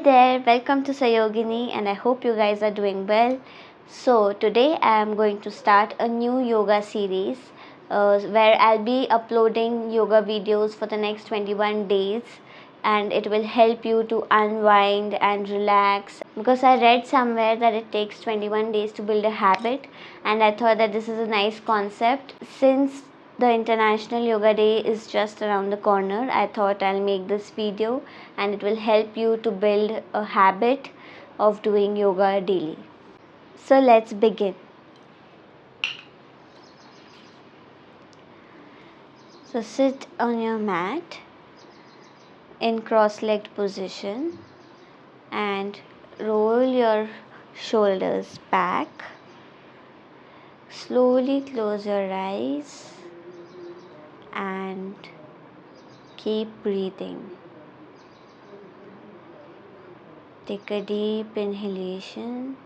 there, welcome to Sayogini, and I hope you guys are doing well. So, today I am going to start a new yoga series where I'll be uploading yoga videos for the next 21 days, and it will help you to unwind and relax. Because I read somewhere that it takes 21 days to build a habit, and I thought that this is a nice concept. Since the International Yoga Day is just around the corner, I thought I'll make this video and it will help you to build a habit of doing yoga daily. So let's begin. So sit on your mat in cross-legged position and roll your shoulders back. Slowly close your eyes and keep breathing. Take a deep inhalation.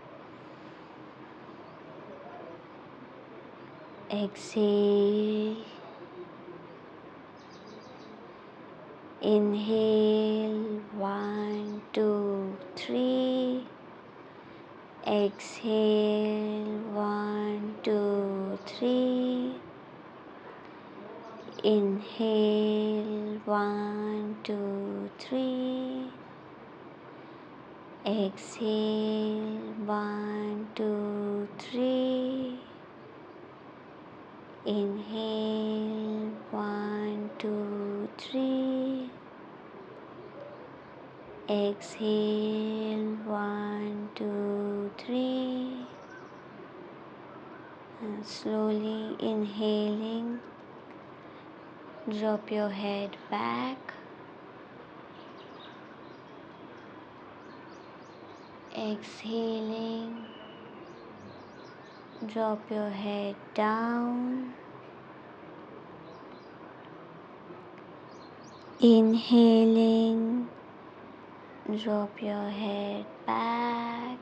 Exhale. Inhale, 1, 2, 3. Exhale, 1, 2, 3. Inhale, 1, 2, 3. Exhale, 1, 2, 3. Inhale, 1, 2, 3. Exhale, 1, 2, 3. And slowly inhaling, drop your head back. Exhaling, drop your head down. Inhaling, drop your head back.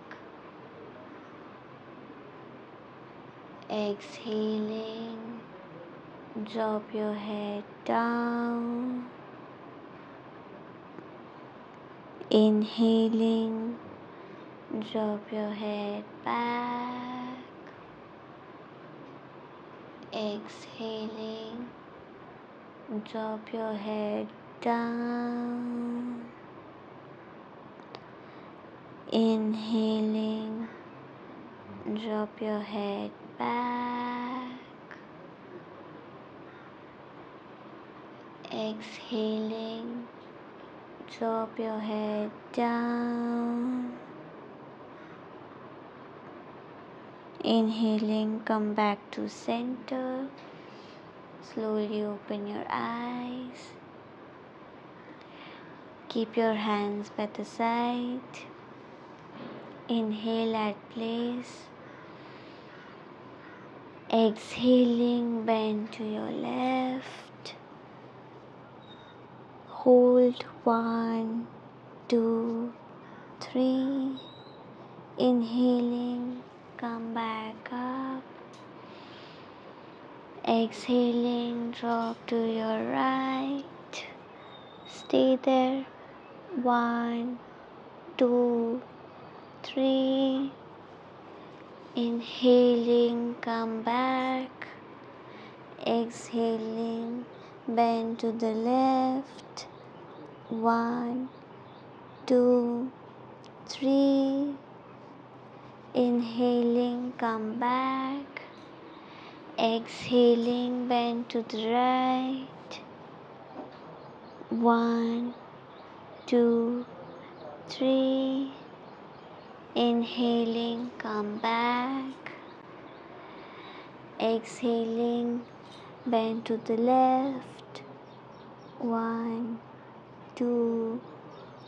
Exhaling, drop your head down. Inhaling, drop your head back. Exhaling, drop your head down. Inhaling, drop your head back. Exhaling, drop your head down. Inhaling, come back to center. Slowly open your eyes. Keep your hands by the side. Inhale at place. Exhaling, bend to your left. Hold 1, 2, 3. Inhaling, come back up. Exhaling, drop to your right. Stay there. 1, 2, 3. Inhaling, come back. Exhaling, bend to the left. 1, 2, 3. Inhaling, come back. Exhaling, bend to the right. 1, 2, 3. Inhaling, come back. Exhaling, bend to the left. 1, 2,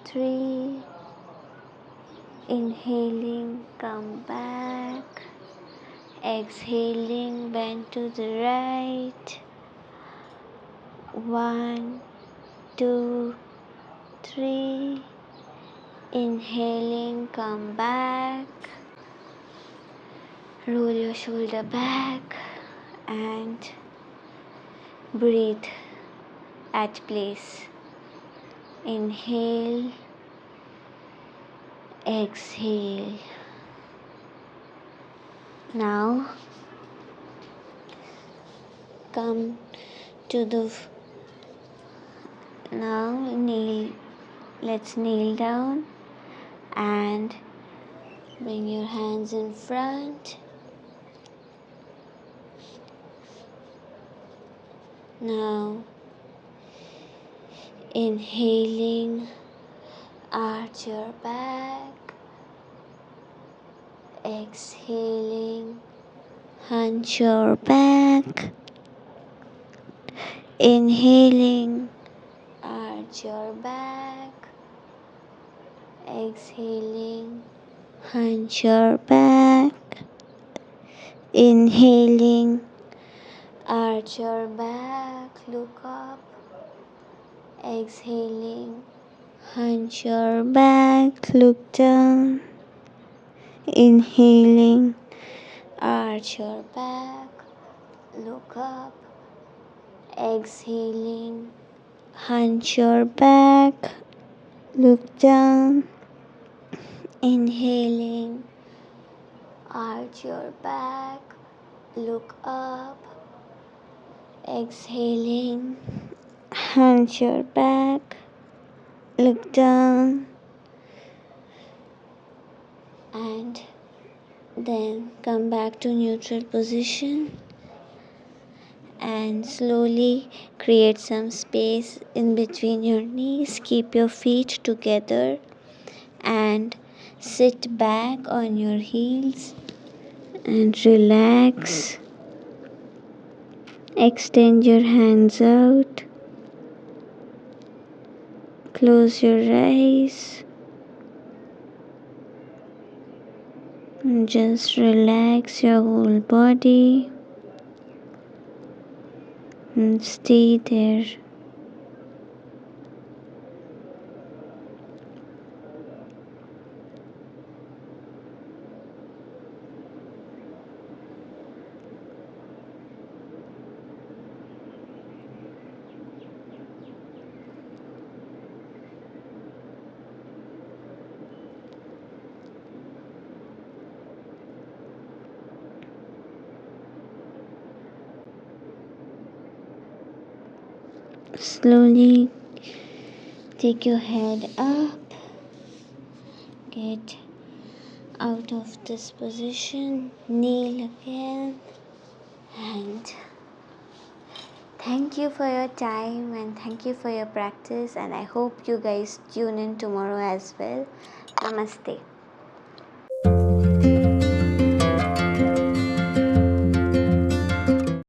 3. Inhaling, come back. Exhaling, bend to the right. 1, 2, 3. Inhaling, come back. Roll your shoulder back and breathe at place. Inhale. exhale. Now come to the now kneel. Let's kneel down and bring your hands in front. Now inhaling, arch your back. Exhaling, hunch your back. Inhaling, arch your back. Exhaling, hunch your back. Inhaling, arch your back, look up. Exhaling, hunch your back, look down. Inhaling, arch your back, look up. Exhaling, hunch your back, look down. Inhaling, arch your back, look up. Exhaling, hunch your back, look down. And then come back to neutral position and slowly create some space in between your knees. Keep your feet together and sit back on your heels and relax. Extend your hands out. Close your eyes and just relax your whole body and stay there. Slowly take your head up. Get out of this position. Kneel again. And thank you for your time and thank you for your practice. And I hope you guys tune in tomorrow as well. Namaste.